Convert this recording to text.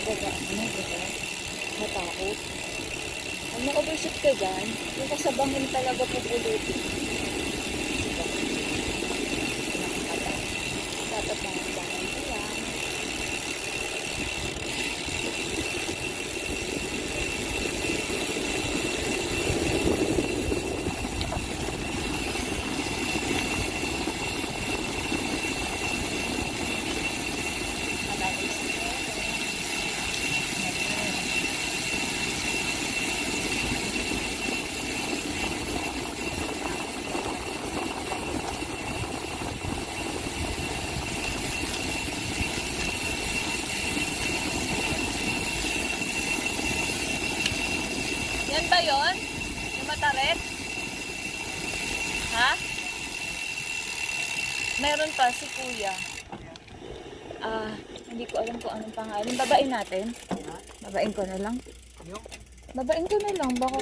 bababa. Ano ba? Matakot. Ang ma-overshoot ka dyan, yung kasabangin talaga pupulutin. Diba? Nakakatawa. Dapat bangan-bangan ko lang. Yan ba yun? Yung mataret? Ha? Meron pa si Kuya. Hindi ko alam kung anong pangalan. Babain natin. Babain ko na lang. Babain ko na lang. Baka